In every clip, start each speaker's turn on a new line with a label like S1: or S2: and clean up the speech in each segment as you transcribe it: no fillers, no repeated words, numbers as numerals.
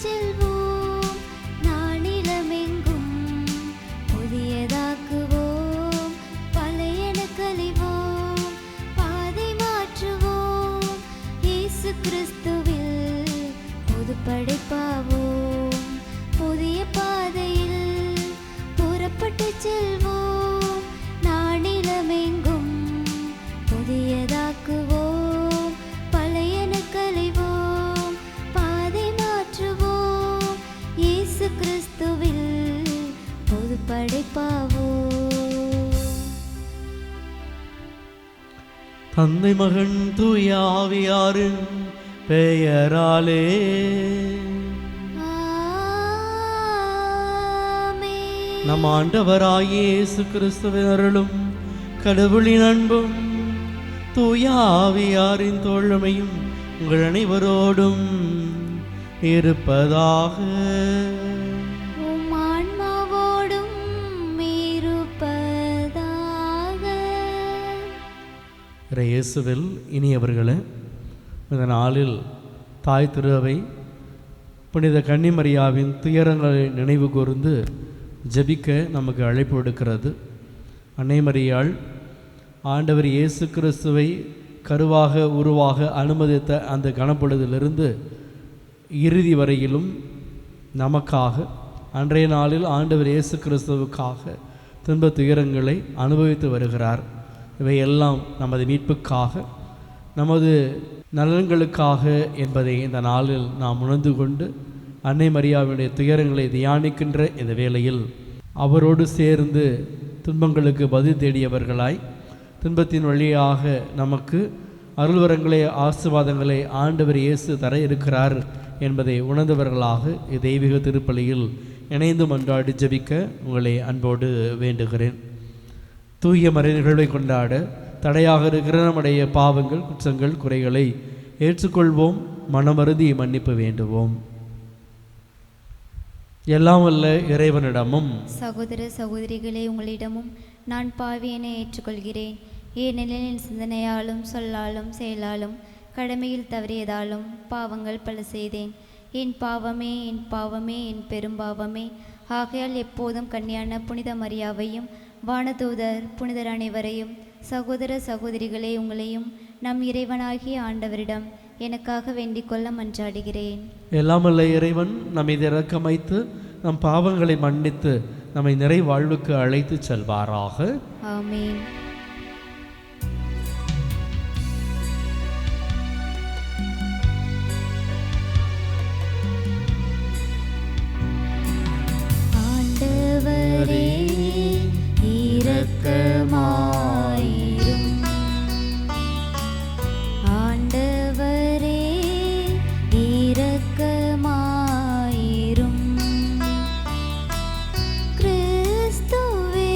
S1: செல்வோம், நானிலமெங்கும் புதியதாக்குவோம், பழையன கழிவோம், பாதை மாற்றுவோம், இயேசு கிறிஸ்துவில் புது படைப்பாவோம், புதிய பாதையில் புறப்பட்டு செல்வோம், நானிலமெங்கும் புதியதாக்குவோம், பழையன கழிவோம், பாதை மாற்றுவோம், இயேசு கிறிஸ்துவில் புது படைப்பாவோம்.
S2: தந்தை மகன் தூய ஆவியாரின் பெயராலே நம் ஆண்டவராகிய இயேசு கிறிஸ்துவின் அருளும் கடவுளின் அன்பும் தூய ஆவியாரின் தோழமையும் உங்கள் அனைவரோடும் இருப்பதாக.
S1: உம் ஆன்மாவோடும் இருப்பதாக.
S2: இயேசுவில் இனியவர்களே, இந்த நாளில் தாய் திருவை புனித கன்னிமரியாவின் துயரங்களை நினைவு கூர்ந்து ஜெபிக்க நமக்கு அழைப்பு விடுக்கிறது. அன்னை மரியாள் ஆண்டவர் இயேசு கிறிஸ்துவை கருவாக உருவாக அனுமதித்த அந்த கணப்பொழுதிலிருந்து இறுதி வரையிலும் நமக்காக அன்றைய நாளில் ஆண்டவர் இயேசு கிறிஸ்துவுக்காக துன்ப துயரங்களை அனுபவித்து வருகிறார். இவையெல்லாம் நமது மீட்புக்காக, நமது நலன்களுக்காக என்பதை இந்த நாளில் நாம் உணர்ந்து கொண்டு அன்னை மரியாவுடைய துயரங்களை தியானிக்கின்ற இந்த வேளையில் அவரோடு சேர்ந்து துன்பங்களுக்கு பதில் தேடியவர்களாய் துன்பத்தின் வழியாக நமக்கு அருள்வரங்களை ஆசீர்வாதங்களை ஆண்டவர் இயேசு தர இருக்கிறார் என்பதை உணர்ந்தவர்களாக தெய்வீக திருப்பலியில் இணைந்து மன்றாடி ஜெபிக்க உங்களை அன்போடு வேண்டுகிறேன். தூய மறை நிகழ்வை கொண்டாட தடையாக இருக்கிற நம்முடைய பாவங்கள் குற்றங்கள் குறைகளை ஏற்றுக்கொள்வோம், மனமருதி மன்னிப்பு வேண்டுவோம். எல்லாம் வல்ல இறைவனிடமும்
S1: சகோதர சகோதரிகளே, உங்களிடமும் நான் பாவியனை ஏற்றுக்கொள்கிறேன். ஏனெனில் என் சிந்தனையாலும் சொல்லாலும் செயலாலும் கடமையில் தவறியதாலும் பாவங்கள் பல செய்தேன். என் பாவமே, என் பாவமே, என் பெரும்பாவமே. ஆகையால் எப்போதும் கன்னியான புனித மரியாவையும் வானதூதர் புனிதர் அனைவரையும் சகோதர சகோதரிகளே உங்களையும் நம் இறைவனாகிய ஆண்டவரிடம் எனக்காக வேண்டிக் கொள்ள மன்றாடுகிறேன்.
S2: எல்லாமல்ல இறைவன் நம்மை இரக்கமைத்து நம் பாவங்களை மன்னித்து நம்மை நிறை வாழ்வுக்கு அழைத்து செல்வாராக.
S1: ஆமீன். ஆண்டவரே இரக்கமாயிரும். ஆண்டவரே இரக்கமாயிரும். கிறிஸ்துவே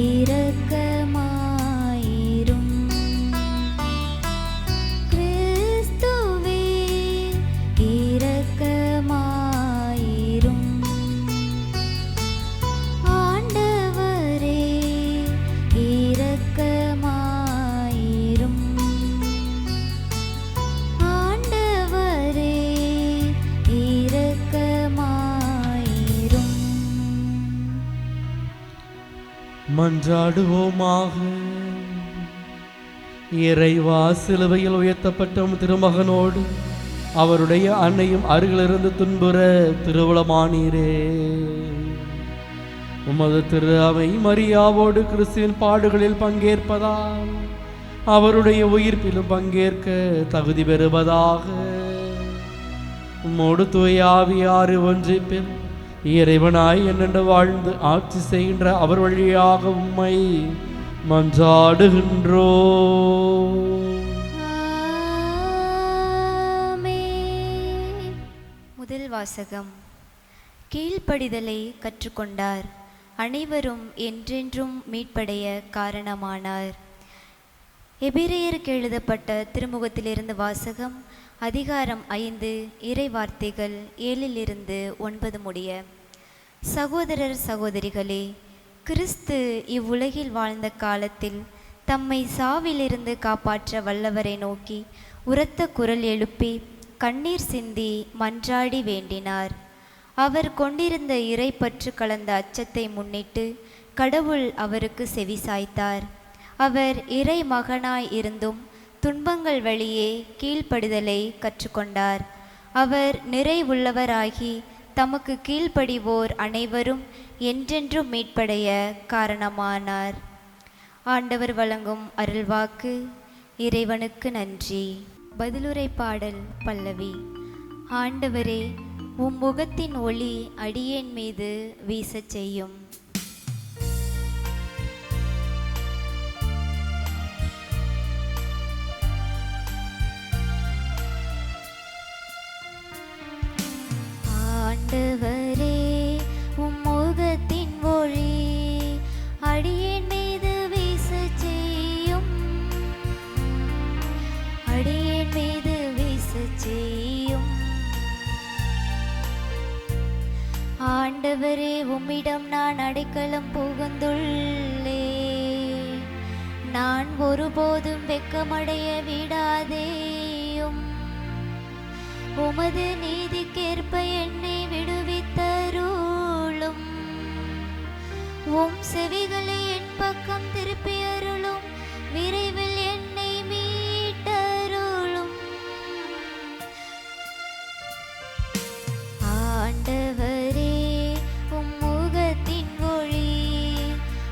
S1: இரக்கமாயிரும். கிறிஸ்துவே இரக்கமாயிரும். ஆண்டவரே இரக்கமாயிரும். ஆண்டவரே இரக்கமாயிரும்.
S2: மன்றாடுவோமாக. இறைவா, சிலுவையில் உயர்த்தப்பட்ட திருமகனோடு அவருடைய அன்னையும் அருகிலிருந்து துன்புற திருவுளமானீரே. உமது திரு அவை மரியாவோடு கிறிஸ்துவின் பாடுகளில் பங்கேற்பதால் அவருடைய உயிர்ப்பிலும் பங்கேற்க தகுதி பெறுவதாக. உம்மோடு தூய ஆவியார் ஒன்றிப்பில் இறைவனாய் என்னென்று வாழ்ந்து ஆட்சி செய்கின்ற அவர் வழியாக உம்மை மன்றாடுகின்றோ.
S1: முதல் வாசகம். கீழ்ப்படிதலை கற்றுக்கொண்டார், அனைவரும் என்றென்றும் மீட்படைய காரணமானார். எபிரேயருக்கு எழுதப்பட்ட திருமுகத்திலிருந்து வாசகம். அதிகாரம் 5, இறை வார்த்தைகள் 7-9 முடிய. சகோதரர் சகோதரிகளே, கிறிஸ்து இவ்வுலகில் வாழ்ந்த காலத்தில் தம்மை சாவிலிருந்து காப்பாற்ற வல்லவரை நோக்கி உரத்த குரல் எழுப்பி, கண்ணீர் சிந்தி மன்றாடி வேண்டினார். அவர் கொண்டிருந்த இறைப்பற்று கலந்த அச்சத்தை முன்னிட்டு கடவுள் அவருக்கு செவிசாய்த்தார். அவர் இறை மகனாய் இருந்தும் துன்பங்கள் வழியே கீழ்ப்படிதலை கற்றுக்கொண்டார். அவர் நிறைவுள்ளவராகி தமக்கு கீழ்ப்படிவோர் அனைவரும் என்றென்றும் மீட்படைய காரணமானார். ஆண்டவர் வழங்கும் அருள்வாக்கு. இறைவனுக்கு நன்றி. பதிலுரை பாடல் பல்லவி. ஆண்டவரே, உம் முகத்தின் ஒளி அடியேன் மீது வீசச் செய்யும். ஆண்டவரே, உம் முகத்தின் ஒளி அடியேன் மீது வீசச் செய்யும். அடியேன் மீது வீசச் செய்யும். ஆண்டவரே, உம்மிடம் நான் அடைக்கலம் புகுந்துள்ளேன். நான் ஒருபோதும் வெட்கமடைய விடாதேயும். உமது நீதிக்கேற்ப என்னை விடுவித்தருளும். உம் செவிகளை என் பக்கம் திருப்பி அருளும். விரைவில் என்னை மீட்டருளும். ஆண்டவரே, உம் முகத்தின் ஒளி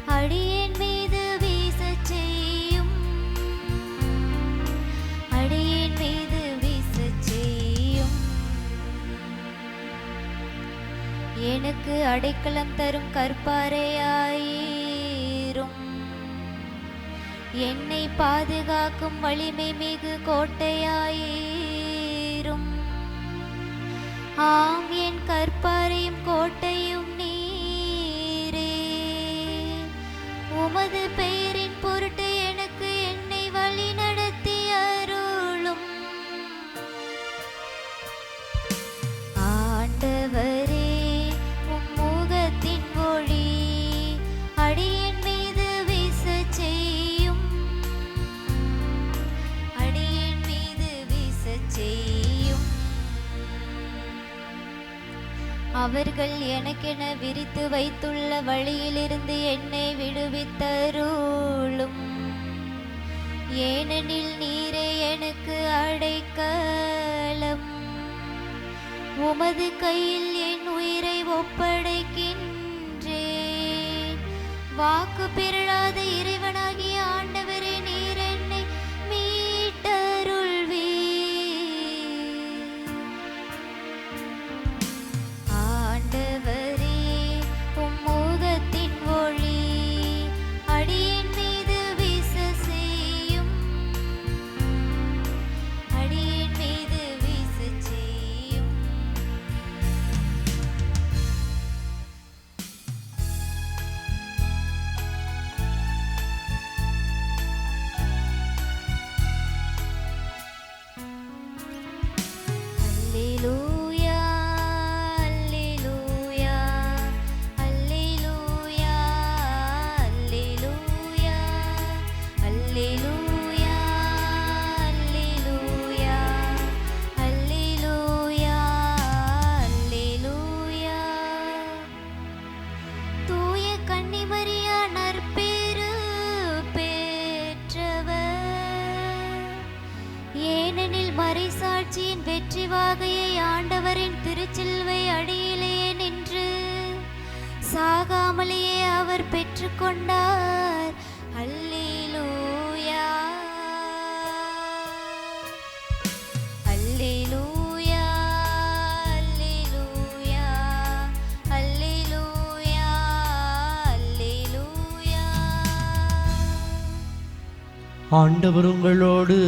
S1: அடியேன் மீது வீசச் செய்யும். அடியேன் மீது வீசச் செய்யும். எனக்கு அடைக்கலம் தரும் கற்பாரையாயிரும். என்னை பாதுகாக்கும் வலிமை மிகு கோட்டையாயிரும். ஆம், என் கற்பாரையும் கோட்டையும் நீரே. உமது பெயரின் பொருட்டு எனக்கு என்னை வழி நடத்தி அருளும். ஆண்டவரே, உம் முகத்தின் ஒளி அடியேன் மீது வீசச் செய்யும். அடியேன் மீது வீசச் செய்யும். அவர்கள் எனக்கென விரித்து வைத்துள்ள வழியிலிருந்து என்னை விடுவித்தருளும். ஏனெனில் நீரே எனக்கு அடைக்கலம். உமது கையில் என் உயிரை ஒப்படைக்கின்றேன். வாக்கு பெறலாத இறைவனாகிய ஆண்டவரே, நீர் என்னை மீட்டருள்வீர். ஆண்டவரே, உம் முகத்தின் ஒளி அடியேன் மீது வீசச் செய்யும். அடியேன் மீது வீசச் செய்யும். அல்லேலூயா, அல்லேலூயா, அல்லேலூயா, அல்லேலூயா, அல்லேலூயா, அல்லேலூயா, அல்லேலூயா, அல்லேலூயா. தூய கன்னிமரியா நற்பேறு பெற்றவர். ஏனெனில் மறைசாட்சியின் வெற்றி வாகையை ஆண்டவரின் திருச்சிலுவை அடியிலே நின்று சாகாமலேயே அவர் பெற்றுக்கொண்டார். அல்லேலூயா, அல்லேலூயா, அல்லேலூயா, அல்லேலூயா, அல்லேலூயா.
S2: ஆண்டவர் உங்களோடு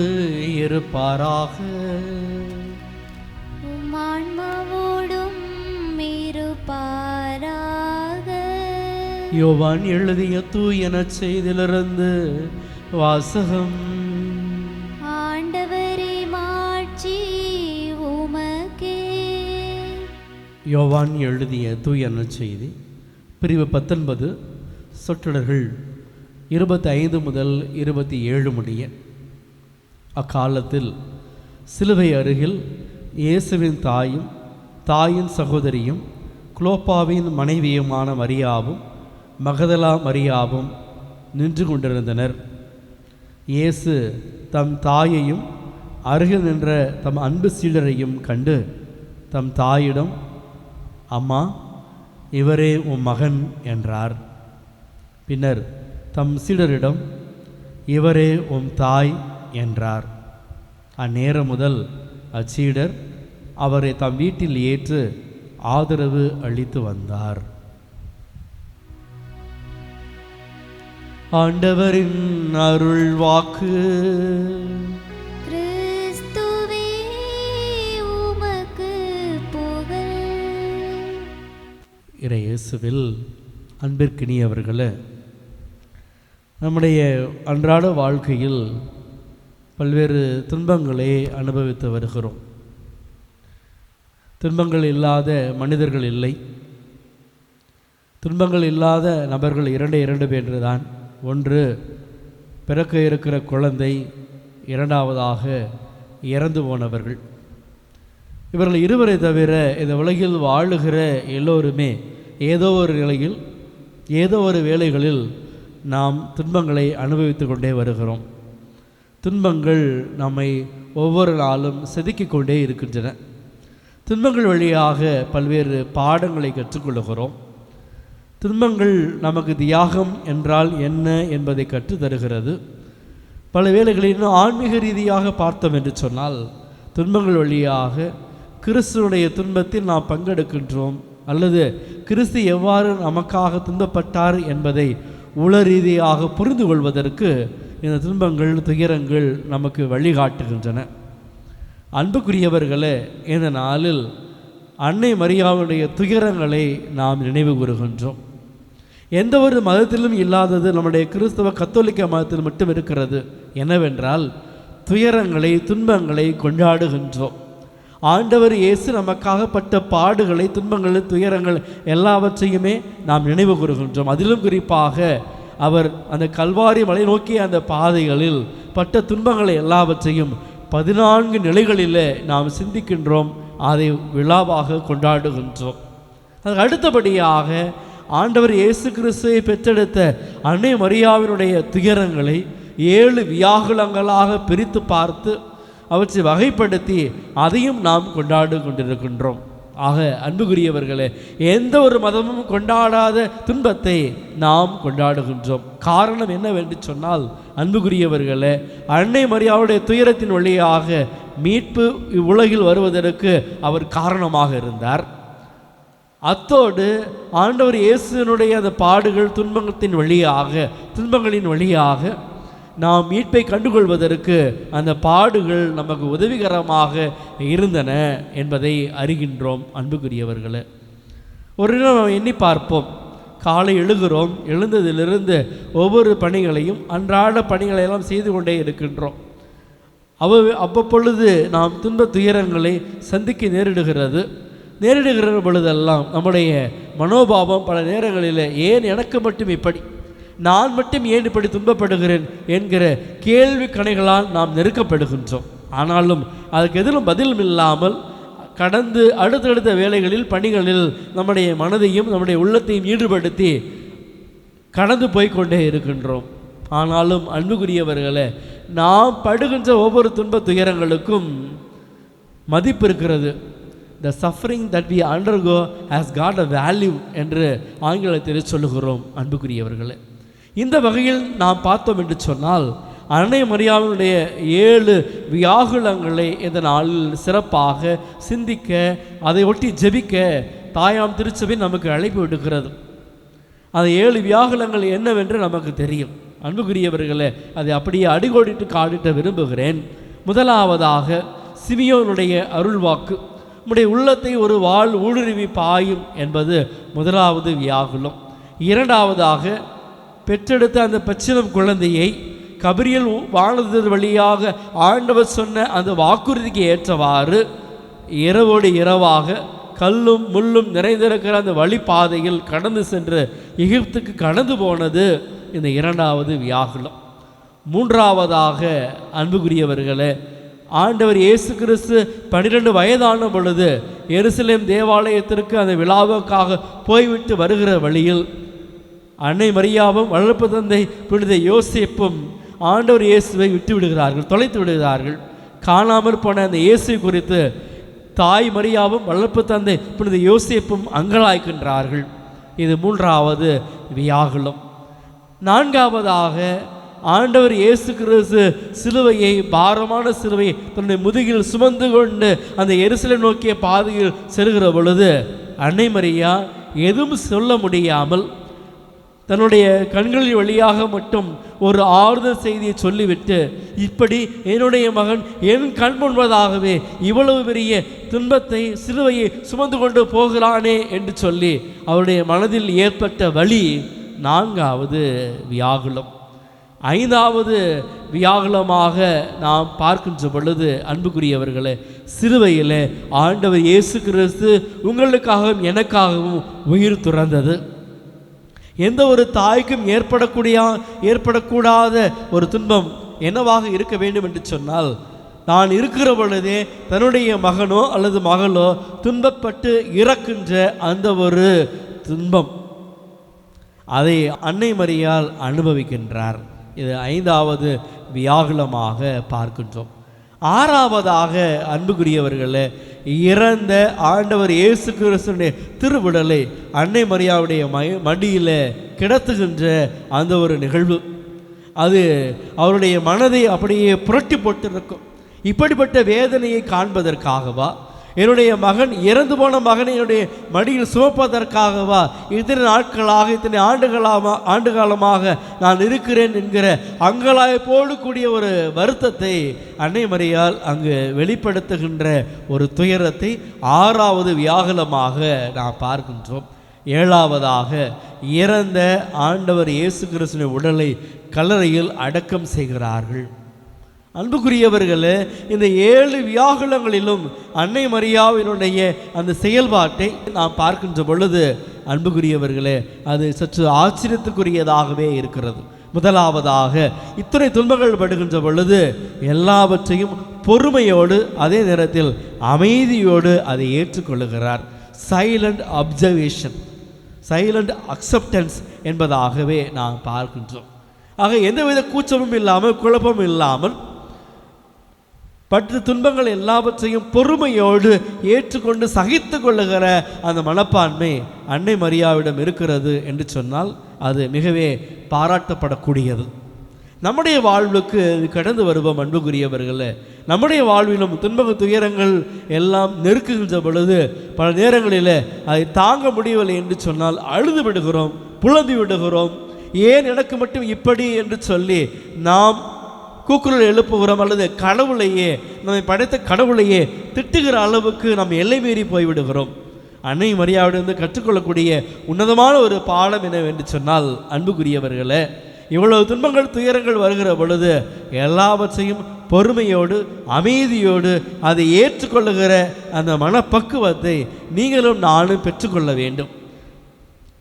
S2: இருப்பாராக.
S1: உம் ஆன்மாவோடும் இருப்பாராக.
S2: யோவான் எழுதிய தூய நற்செய்தியிலிருந்து வாசகம்.
S1: ஆண்டவரே, மாட்சி உமக்கே.
S2: யோவான் எழுதிய தூய நற்செய்தி பிரிவு 19 சொற்றொடர்கள் 25 முதல் 27 முடிய. அக்காலத்தில் சிலுவை அருகில் இயேசுவின் தாயும் தாயின் சகோதரியும் குலோப்பாவின் மனைவியுமான மரியாவும் மகதலா மரியாவும் நின்று கொண்டிருந்தனர். இயேசு தம் தாயையும் அருகில் நின்ற தம் அன்பு சீடரையும் கண்டு தம் தாயிடம், அம்மா, இவரே உம் மகன் என்றார். பின்னர் தம் சீடரிடம், இவரே உம் தாய் என்றார். அந்நேரம் முதல் அச்சீடர் அவரை தம் வீட்டில் ஏற்று ஆதரவு அளித்து வந்தார். ஆண்டவரின் அருள் வாக்கு.
S1: கிறிஸ்துவே உமக்கு புகழ்.
S2: இறை இயேசுவில் அன்பிற்கினியவர்களே, நம்முடைய அன்றாட வாழ்க்கையில் பல்வேறு துன்பங்களை அனுபவித்து வருகிறோம். துன்பங்கள் இல்லாத மனிதர்கள் இல்லை. துன்பங்கள் இல்லாத நபர்கள் இரண்டு பேர் தான். ஒன்று பிறக்க இருக்கிற குழந்தை, இரண்டாவதாக இறந்து போனவர்கள். இவர்கள் இருவரை தவிர இந்த உலகில் வாழுகிற எல்லோருமே ஏதோ ஒரு நிலையில் ஏதோ ஒரு வேளைகளில் நாம் துன்பங்களை அனுபவித்து கொண்டே வருகிறோம். துன்பங்கள் நம்மை ஒவ்வொரு நாளும் செதுக்கிக் கொண்டே இருக்கின்றன. துன்பங்கள் வழியாக பல்வேறு பாடங்களை கற்றுக்கொள்கிறோம். துன்பங்கள் நமக்கு தியாகம் என்றால் என்ன என்பதை கற்றுத்தருகிறது. பல வேளைகளில் ஆன்மீக ரீதியாக பார்த்தோம் என்று சொன்னால், துன்பங்கள் வழியாக கிறிஸ்துவனுடைய துன்பத்தில் நாம் பங்கெடுக்கின்றோம், அல்லது கிறிஸ்து எவ்வாறு நமக்காக துன்பப்பட்டார் என்பதை உள ரீதியாக புரிந்து கொள்வதற்கு இந்த துன்பங்கள், துயரங்கள் நமக்கு வழிகாட்டுகின்றன. அன்புக்குரியவர்களே, இந்த நாளில் அன்னை மரியாவுடைய துயரங்களை நாம் நினைவு கூறுகின்றோம். எந்த ஒரு மதத்திலும் இல்லாதது நம்முடைய கிறிஸ்தவ கத்தோலிக்க மதத்தில் மட்டும் இருக்கிறது. என்னவென்றால், துயரங்களை, துன்பங்களை கொண்டாடுகின்றோம். ஆண்டவர் இயேசு நமக்காகப்பட்ட பாடுகளை, துன்பங்கள், துயரங்கள் எல்லாவற்றையுமே நாம் நினைவு கூறுகின்றோம். அதிலும் குறிப்பாக அவர் அந்த கல்வாரி மலை நோக்கிய அந்த பாதைகளில் பட்ட துன்பங்களை எல்லாவற்றையும் 14 நிலைகளில் நாம் சிந்திக்கின்றோம், அதை விழாவாக கொண்டாடுகின்றோம். அதுக்கு அடுத்தபடியாக ஆண்டவர் இயேசு கிறிஸ்துவை பெற்றெடுத்த அன்னை மரியாவினுடைய துயரங்களை 7 வியாகுலங்களாக பிரித்து பார்த்து அவற்றை வகைப்படுத்தி அதையும் நாம் கொண்டாடு கொண்டிருக்கின்றோம். ஆக அன்புக்குரியவர்களே, எந்த ஒரு மதமும் கொண்டாடாத துன்பத்தை நாம் கொண்டாடுகின்றோம். காரணம் என்னவென்று சொன்னால், அன்புக்குரியவர்களே, அன்னை மரியாவுடைய துயரத்தின் வழியாக மீட்பு இவ்வுலகில் வருவதற்கு அவர் காரணமாக இருந்தார். அத்தோடு ஆண்டவர் இயேசுவினுடைய அந்த பாடுகள், துன்பங்களின் வழியாக நாம் மீட்பை கண்டுகொள்வதற்கு அந்த பாடுகள் நமக்கு உதவிகரமாக இருந்தன என்பதை அறிகின்றோம். அன்புக்குரியவர்களே, ஒரு நாள் நாம் எண்ணி பார்ப்போம். காலை எழுகிறோம், எழுந்ததிலிருந்து ஒவ்வொரு பணிகளையும், அன்றாட பணிகளையெல்லாம் செய்து கொண்டே இருக்கின்றோம். அவ்வப்பொழுது நாம் துன்ப துயரங்களை சந்திக்க நேரிடுகிற பொழுதெல்லாம் நம்முடைய மனோபாவம் பல நேரங்களில், ஏன் எனக்கு மட்டும் இப்படி, நான் மட்டும் ஏன் இப்படி துன்பப்படுகிறேன் என்கிற கேள்வி கணைகளால் நாம் நெருக்கப்படுகின்றோம். ஆனாலும் அதுக்கு எதிலும் பதிலும் இல்லாமல் கடந்து அடுத்தடுத்த வேலைகளில், பணிகளில் நம்முடைய மனதையும் நம்முடைய உள்ளத்தையும் ஈடுபடுத்தி கடந்து போய்கொண்டே இருக்கின்றோம். ஆனாலும் அன்புக்குரியவர்களே, நாம் படுகின்ற ஒவ்வொரு துன்ப துயரங்களுக்கும் மதிப்பு இருக்கிறது. The suffering that we undergo has got a value என்று ஆங்கிலத்தில் சொல்லுகிறோம். அன்புக்குரியவர்களே, இந்த வகையில் நாம் பார்த்தோம் என்று சொன்னால், அன்னை மரியாவினுடைய 7 வியாகுலங்களை இந்த நாளில் சிறப்பாக சிந்திக்க, அதை ஒட்டி ஜெபிக்க தாயாம் திருச்சபை நமக்கு அழைப்பு விடுக்கிறது. அந்த 7 வியாகுலங்கள் என்னவென்று நமக்கு தெரியும். அன்புக்குரியவர்களே, அதை அப்படியே அடிகோடிட்டு காட்டிட்ட விரும்புகிறேன். முதலாவதாக சிமியோனுடைய அருள்வாக்கு, நம்முடைய உள்ளத்தை ஒரு வாள் ஊடுருவி பாயும் என்பது முதலாவது வியாகுலம். இரண்டாவதாக பெற்றெடுத்த அந்த பச்சிளம் குழந்தையை கபிரியல் வானதூதர் வழியாக ஆண்டவர் சொன்ன அந்த வாக்குறுதிக்கு ஏற்றவாறு இரவோடு இரவாக கல்லும் முள்ளும் நிறைந்திருக்கிற அந்த வழிபாதையில் கடந்து சென்று எகிப்துக்கு கடந்து போனது இந்த இரண்டாவது வியாகுலம். மூன்றாவதாக அன்புக்குரியவர்களே, ஆண்டவர் இயேசு கிறிஸ்து 12 வயதான பொழுது எருசலேம் தேவாலயத்திற்கு அந்த விழாவுக்காக போய்விட்டு வருகிற வழியில் அன்னை மரியாவும் வளர்ப்பு தந்தை புனித யோசேப்பும் ஆண்டவர் இயேசுவை விட்டு விடுகிறார்கள், தொலைத்து விடுகிறார்கள். காணாமற் போன அந்த இயேசு குறித்து தாய் மரியாவும் வளர்ப்பு தந்தை புனித யோசேப்பும் அங்கலாய்க்கின்றார்கள். இது 3வது வியாகுலம். 4வதாக ஆண்டவர் இயேசு கிறிஸ்து சிலுவையை, பாரமான சிலுவையை தன்னுடைய முதுகில் சுமந்து கொண்டு அந்த எருசலேம் நோக்கிய பாதையில் செல்கிற பொழுது அன்னை மரியா எதுவும் சொல்ல முடியாமல் தன்னுடைய கண்களின் வழியாக மட்டும் ஒரு ஆறுதல் செய்தியை சொல்லிவிட்டு, இப்படி என்னுடைய மகன் என் கண் முன்பதாகவே இவ்வளவு பெரிய துன்பத்தை, சிலுவையை சுமந்து கொண்டு போகிறானே என்று சொல்லி அவருடைய மனதில் ஏற்பட்ட வலி 4வது வியாகுலம். 5வது வியாகுலமாக நாம் பார்க்கின்ற பொழுது அன்புக்குரியவர்களே, சிலுவையில் ஆண்டவர் இயேசு கிறிஸ்து உங்களுக்காகவும் எனக்காகவும் உயிர் துறந்தது. எந்த ஒரு தாய்க்கும் ஏற்படக்கூடாத ஒரு துன்பம் என்னவாக இருக்க வேண்டும் என்று சொன்னால், தான் இருக்கிற பொழுதே தன்னுடைய மகனோ அல்லது மகளோ துன்பப்பட்டு இறக்கின்ற அந்த ஒரு துன்பம், அதை அன்னை மரியாள் அனுபவிக்கின்றார். இது 5வது வியாகுலமாக பார்க்கின்றோம். 6வதாக அன்புக்குரியவர்களே, இறந்த ஆண்டவர் இயேசு கிறிஸ்துவினுடைய திருவிடலை அன்னை மரியாவுடைய மடியில் கிடத்துகின்ற அந்த ஒரு நிகழ்வு, அது அவருடைய மனதை அப்படியே புரட்டி போட்டிருக்கும். இப்படிப்பட்ட வேதனையை காண்பதற்காகவா, என்னுடைய மகன், இறந்து போன மகனை என்னுடைய மடியில் சுமப்பதற்காகவா இத்தனை நாட்களாக, இத்தனை ஆண்டுகாலமாக நான் இருக்கிறேன் என்கிற அங்கலாய்ப்போடு கூடிய ஒரு வருத்தத்தை அன்னை மரியாள் அங்கு வெளிப்படுத்துகின்ற ஒரு துயரத்தை 6வது வியாகுலமாக நாம் பார்க்கின்றோம். 7வதாக இறந்த ஆண்டவர் இயேசு கிறிஸ்துவின் உடலை கல்லறையில் அடக்கம் செய்கிறார்கள். அன்புக்குரியவர்களே, இந்த 7 வியாகுலங்களிலும் அன்னை மரியாவினுடைய அந்த செயல்பாட்டை நாம் பார்க்கின்ற பொழுது அன்புக்குரியவர்களே, அது சற்று ஆச்சரியத்துக்குரியதாகவே இருக்கிறது. முதலாவதாக, இத்தனை துன்பங்கள் படுகின்ற பொழுது எல்லாவற்றையும் பொறுமையோடு, அதே நேரத்தில் அமைதியோடு அதை ஏற்றுக்கொள்ளுகிறார். சைலண்ட் அப்சர்வேஷன், சைலண்ட் அக்செப்டன்ஸ் என்பதாகவே நாம் பார்க்கின்றோம். ஆக எந்தவித கூச்சமும் இல்லாமல், குழப்பமும் இல்லாமல், பற்று துன்பங்கள் எல்லாவற்றையும் பொறுமையோடு ஏற்றுக்கொண்டு சகித்து கொள்ளுகிற அந்த மனப்பான்மை அன்னை மரியாவிடம் இருக்கிறது என்று சொன்னால் அது மிகவே பாராட்டப்படக்கூடியது. நம்முடைய வாழ்வுக்கு கடந்து வருவோம் அன்புக்குரியவர்களே. நம்முடைய வாழ்விலும் துன்ப துயரங்கள் எல்லாம் நெருக்குகின்ற பொழுது பல நேரங்களில் அதை தாங்க முடியவில்லை என்று சொன்னால் அழுது விடுகிறோம், புலம்பி விடுகிறோம். ஏன் எனக்கு மட்டும் இப்படி என்று சொல்லி நாம் கூக்குரல் எழுப்புகிறோம், அல்லது கடவுளையே, நம்மை படைத்த கடவுளையே திட்டுகிற அளவுக்கு நாம் எல்லை மீறி போய்விடுகிறோம். அன்னை மரியாவிலிருந்து கற்றுக்கொள்ளக்கூடிய உன்னதமான ஒரு பாடம் என்னவென்று சொன்னால் அன்புக்குரியவர்களே, இவ்வளவு துன்பங்கள் துயரங்கள் வருகிற பொழுது எல்லாவற்றையும் பொறுமையோடு அமைதியோடு அதை ஏற்றுக்கொள்ளுகிற அந்த மனப்பக்குவத்தை நீங்களும் நானும் பெற்றுக்கொள்ள வேண்டும்.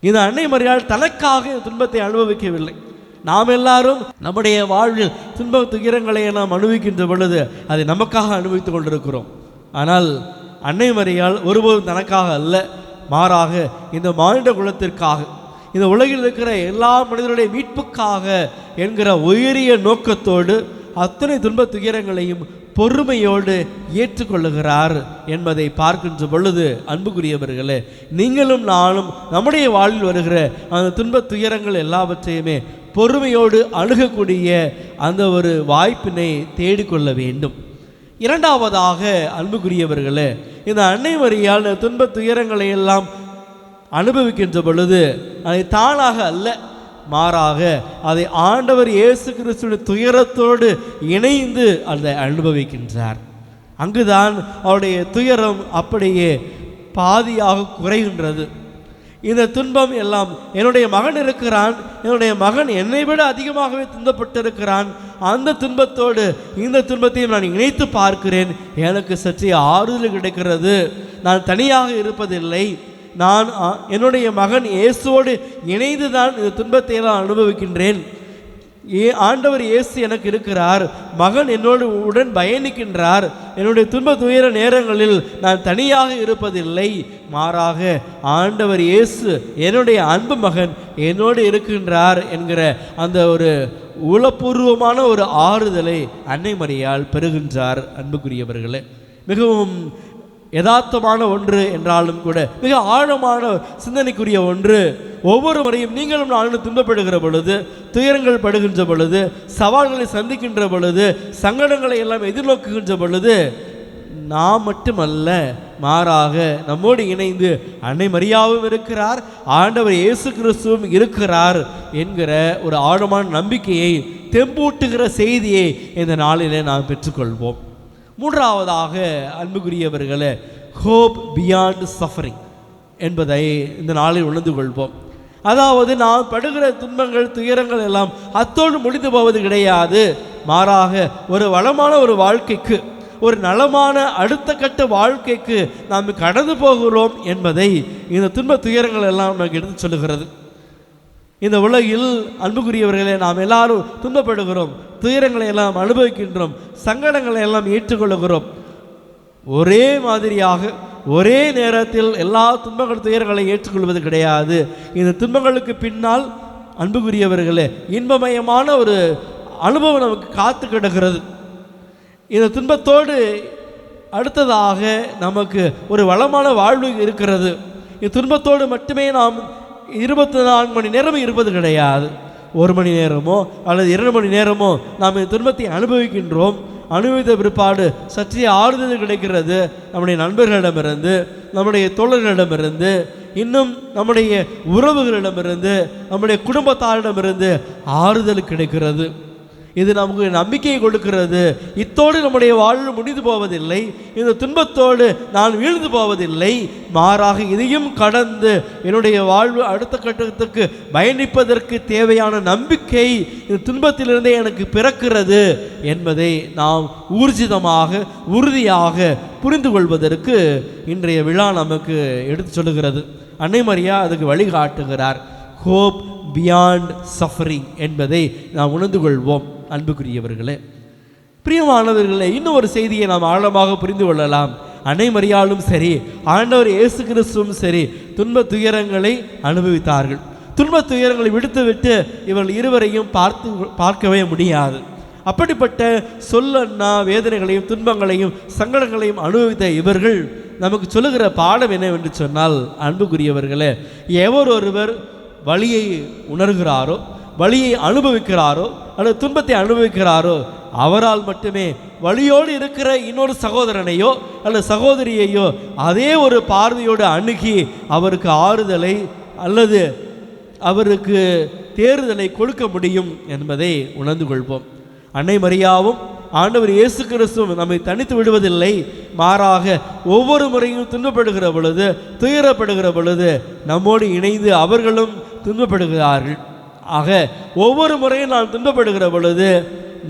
S2: இந்த அன்னை மரியாள் தனக்காக துன்பத்தை அனுபவிக்கவில்லை. நாம் எல்லாரும் நம்முடைய வாழ்வில் துன்ப துயரங்களை நாம் அனுபவிக்கின்ற பொழுது அதை நமக்காக அனுபவித்துக் கொண்டிருக்கிறோம். ஆனால் அன்னை மரியாள் ஒருபோதும் தனக்காக அல்ல, மாறாக இந்த மானிட குலத்திற்காக, இந்த உலகில் இருக்கிற எல்லா மனிதனுடைய மீட்புக்காக என்கிற உயரிய நோக்கத்தோடு அத்தனை துன்ப துயரங்களையும் பொறுமையோடு ஏற்றுக்கொள்ளுகிறார் என்பதை பார்க்கின்ற பொழுது அன்புக்குரியவர்களே, நீங்களும் நானும் நம்முடைய வாழ்வில் வருகிற அந்த துன்ப துயரங்கள் எல்லாவற்றையுமே பொறுமையோடு அணுகக்கூடிய அந்த ஒரு வாய்ப்பினை தேடிக்கொள்ள வேண்டும். 2வதாக அன்புக்குரியவர்களே, இந்த அன்னை மரியாள் துன்ப துயரங்களை எல்லாம் அனுபவிக்கின்ற பொழுது அதை தானாக அல்ல, மாறாக அதை ஆண்டவர் இயேசு கிறிஸ்துவின் துயரத்தோடு இணைந்து அதை அனுபவிக்கின்றார். அங்குதான் அவருடைய துயரம் அப்படியே பாதியாக குறைகின்றது. இந்த துன்பம் எல்லாம், என்னுடைய மகன் இருக்கிறான், என்னுடைய மகன் என்னை விட அதிகமாகவே துன்பப்பட்டிருக்கிறான், அந்த துன்பத்தோடு இந்த துன்பத்தையும் நான் இணைத்து பார்க்கிறேன், எனக்கு சற்றே ஆறுதல் கிடைக்கிறது, நான் தனியாக இருப்பதில்லை, நான் என்னுடைய மகன் இயேசுவோடு இணைந்து தான் இந்த துன்பத்தை எல்லாம் அனுபவிக்கின்றேன், ஆண்டவர் இயேசு எனக்கு இருக்கிறார், மகன் என்னோடு உடன் பயணிக்கின்றார், என்னுடைய துன்ப துயர நேரங்களில் நான் தனியாக இருப்பதில்லை, மாறாக ஆண்டவர் இயேசு என்னுடைய அன்பு மகன் என்னோடு இருக்கின்றார் என்கிற அந்த ஒரு உளப்பூர்வமான ஒரு ஆறுதலை அன்னை மரியாள் பெறுகின்றார். அன்புக்குரியவர்களே, மிகவும் யதார்த்தமான ஒன்று என்றாலும் கூட மிக ஆழமான சிந்தனைக்குரிய ஒன்று. ஒவ்வொரு முறையும் நீங்களும் நானும் துன்பப்படுகிற பொழுது, துயரங்கள் படுகின்ற பொழுது, சவால்களை சந்திக்கின்ற பொழுது, சங்கடங்களை எல்லாம் எதிர்நோக்குகின்ற பொழுது, நாம் மட்டுமல்ல, மாறாக நம்மோடு இணைந்து அன்னை மரியாவும் இருக்கிறார், ஆண்டவர் இயேசு கிறிஸ்துவும் இருக்கிறார் என்கிற ஒரு ஆழமான நம்பிக்கையை தெம்பூட்டுகிற செய்தியை இந்த நாளிலே நாம் பெற்றுக்கொள்வோம். மூன்றாவதாக அன்புக்குரியவர்களே, ஹோப் பியாண்ட் சஃபரிங் என்பதை இந்த நாளில் உணர்ந்து கொள்வோம். அதாவது நாம் படுகிற துன்பங்கள் துயரங்கள் எல்லாம் அத்தோடு முடிந்து போவது கிடையாது, மாறாக ஒரு வளமான ஒரு வாழ்க்கைக்கு, ஒரு நலமான அடுத்த கட்ட வாழ்க்கைக்கு நாம் கடந்து போகிறோம் என்பதை இந்த துன்ப துயரங்கள் எல்லாம் நமக்கு எடுத்து சொல்லுகிறது. இந்த உலகில் அன்புக்குரியவர்களே, நாம் எல்லாரும் துன்பப்படுகிறோம், துயரங்களை எல்லாம் அனுபவிக்கின்றோம், சங்கடங்களை எல்லாம் ஏற்றுக்கொள்கிறோம். ஒரே மாதிரியாக ஒரே நேரத்தில் எல்லா துன்பங்கள் துயரங்களை ஏற்றுக்கொள்வது கிடையாது. இந்த துன்பங்களுக்கு பின்னால் அன்புக்குரியவர்களே இன்பமயமான ஒரு அனுபவம் நமக்கு காத்து கிடக்கிறது. இந்த துன்பத்தோடு அடுத்ததாக நமக்கு ஒரு வளமான வாழ்வு இருக்கிறது. இந்த துன்பத்தோடு மட்டுமே நாம் 24 மணி நேரம் இருப்பது கிடையாது. 1 மணி நேரமோ அல்லது 2 மணி நேரமோ நாம் இந்த துன்பத்தை அனுபவிக்கின்றோம். அனுபவித்த பிற்பாடு சற்றே ஆறுதல் கிடைக்கிறது. நம்முடைய நண்பர்களிடமிருந்து, நம்முடைய தோழர்களிடமிருந்து, இன்னும் நம்முடைய உறவுகளிடமிருந்து, நம்முடைய குடும்பத்தாரிடமிருந்து ஆறுதல் கிடைக்கிறது. இது நமக்கு நம்பிக்கையை கொடுக்கிறது. இத்தோடு நம்முடைய வாழ்வு முடிந்து போவதில்லை, இந்த துன்பத்தோடு நான் வீழ்ந்து போவதில்லை, மாறாக இதையும் கடந்து என்னுடைய வாழ்வு அடுத்த கட்டத்துக்கு பயணிப்பதற்கு தேவையான நம்பிக்கை இந்த துன்பத்திலிருந்தே எனக்கு பிறக்கிறது என்பதை நாம் ஊர்ஜிதமாக உறுதியாக புரிந்து கொள்வதற்கு இன்றைய விழா நமக்கு எடுத்து சொல்லுகிறது. அன்னை மரியா அதுக்கு வழிகாட்டுகிறார். ஹோப் பியாண்ட் சஃபரிங் என்பதை நாம் உணர்ந்து கொள்வோம். அன்புக்குரியவர்களே, பிரியமானவர்களே, இன்னும் ஒரு செய்தியை நாம் ஆழமாக புரிந்து கொள்ளலாம். அன்னை மரியாளும் சரி, ஆண்டவர் இயேசு கிறிஸ்துவும் சரி, துன்ப துயரங்களை அனுபவித்தார்கள். துன்ப துயரங்களை விடுத்துவிட்டு இவர்கள் இருவரையும் பார்க்கவே முடியாது. அப்படிப்பட்ட சொல்லன்னா வேதனைகளையும் துன்பங்களையும் சங்கடங்களையும் அனுபவித்த இவர்கள் நமக்கு சொல்லுகிற பாடம் என்னவென்று சொன்னால், அன்புக்குரியவர்களே, எவர் ஒருவர் வலியை உணர்கிறாரோ, வலியை அனுபவிக்கிறாரோ அல்லது துன்பத்தை அனுபவிக்கிறாரோ, அவரால் மட்டுமே வலியோடு இருக்கிற இன்னொரு சகோதரனையோ அல்லது சகோதரியையோ அதே ஒரு பார்வையோடு அணுகி அவருக்கு ஆறுதலை அல்லது அவருக்கு தேறுதலை கொடுக்க முடியும் என்பதை உணர்ந்து கொள்வோம். அன்னை மரியாவும் ஆண்டவர் இயேசு கிறிஸ்துவும் நம்மை தனித்து விடுவதில்லை, மாறாக ஒவ்வொரு முறையும் துன்பப்படுகிற பொழுது, துயரப்படுகிற பொழுது நம்மோடு இணைந்து அவர்களும் துன்பப்படுகிறார்கள். ஆக ஒவ்வொரு முறையும் நாம் துன்பப்படுகிற பொழுது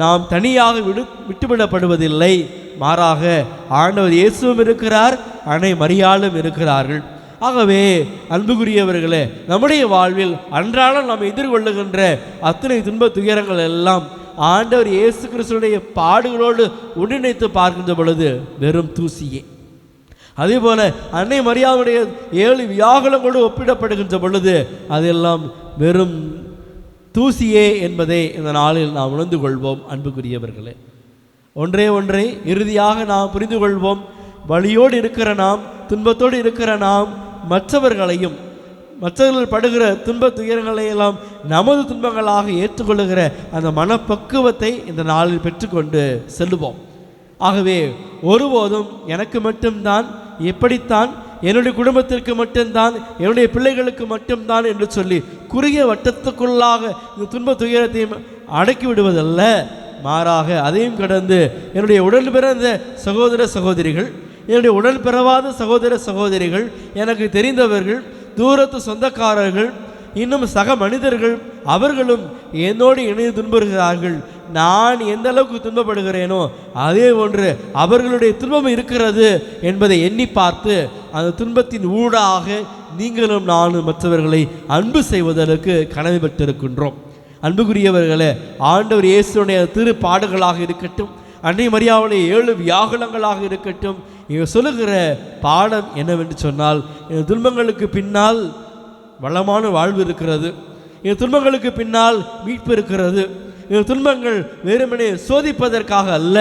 S2: நாம் தனியாக விட்டுவிடப்படுவதில்லை, மாறாக ஆண்டவர் இயேசுவும் இருக்கிறார், அன்னை மரியாளும் இருக்கிறார்கள். ஆகவே அன்புக்குரியவர்களே, நம்முடைய வாழ்வில் அன்றாடம் நாம் எதிர்கொள்ளுகின்ற அத்தனை துன்ப துயரங்கள் எல்லாம் ஆண்டவர் இயேசு கிறிஸ்துடைய பாடுகளோடு ஒன்றிணைத்து பார்க்கின்ற பொழுது வெறும் தூசியே. அதே போல அன்னை மரியாளுடைய 7 வியாகுலங்களோடு ஒப்பிடப்படுகின்ற பொழுது அதெல்லாம் வெறும் தூசியே என்பதை இந்த நாளில் நாம் உணர்ந்து கொள்வோம். அன்புக்குரியவர்களே, ஒன்றை இறுதியாக நாம் புரிந்து கொள்வோம். வலியோடு இருக்கிற நாம், துன்பத்தோடு இருக்கிற நாம் மற்றவர்களையும் மற்றவர்கள் படுகிற துன்ப துயரங்களை எல்லாம் நமது துன்பங்களாக ஏற்றுக்கொள்ளுகிற அந்த மனப்பக்குவத்தை இந்த நாளில் பெற்றுக்கொண்டு செல்லுவோம். ஆகவே ஒருபோதும் எனக்கு மட்டும்தான், எப்படித்தான், என்னுடைய குடும்பத்திற்கு மட்டும்தான், என்னுடைய பிள்ளைகளுக்கு மட்டும்தான் என்று சொல்லி குறுகிய வட்டத்துக்குள்ளாக இந்த துன்ப துயரத்தையும் அடக்கி விடுவதல்ல, மாறாக அதையும் கடந்து என்னுடைய உடல் பிறந்த சகோதர சகோதரிகள், என்னுடைய உடல் பிறவாத சகோதர சகோதரிகள், எனக்கு தெரிந்தவர்கள், தூரத்து சொந்தக்காரர்கள், இன்னும் சக மனிதர்கள், அவர்களும் என்னோடு இணைந்து துன்புறுகிறார்கள். நான் எந்த அளவுக்கு துன்பப்படுகிறேனோ அதே ஒன்று அவர்களுடைய துன்பம் இருக்கிறது என்பதை எண்ணி பார்த்து அந்த துன்பத்தின் ஊடாக நீங்களும் நானும் மற்றவர்களை அன்பு செய்வதற்கு கடமைப்பட்டிருக்கின்றோம். அன்புக்குரியவர்களே, ஆண்டவர் இயேசுடைய திருப்பாடுகளாக இருக்கட்டும், அன்னை மரியாவுடைய 7 வியாகுலங்களாக இருக்கட்டும், இவங்க சொல்லுகிற பாடம் என்னவென்று சொன்னால், இந்த துன்பங்களுக்கு பின்னால் வளமான வாழ்வு இருக்கிறது, இந்த துன்பங்களுக்கு பின்னால் மீட்பு இருக்கிறது. இந்த துன்பங்கள் வெறுமனே சோதிப்பதற்காக அல்ல,